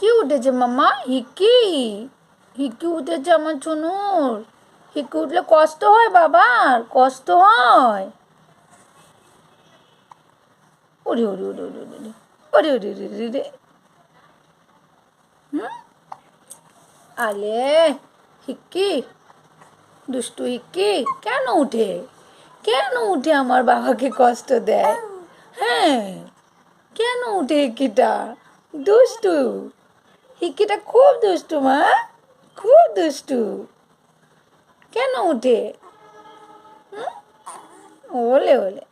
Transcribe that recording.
কি উঠেছে মামা? হিক্কি হিক্কি উঠেছে আমার চুনুর। হিক্কি উঠলে কষ্ট হয় বাবার, কষ্ট হয়। ওরে ওরে ওরে ওরে ওরে ওরে ওরে ওরে ওরে ওরে। হুম, আলে হিক্কি, দুষ্টু হিক্কি কেন উঠে, কেন উঠে আমার বাবাকে কষ্ট দেয়? হ্যাঁ, কেন উঠে হিক্কিটা? দুষ্টু, হিক্কিটা খুব দুষ্টু মা, খুব দুষ্টু। কেন উঠে? ওলে ওলে।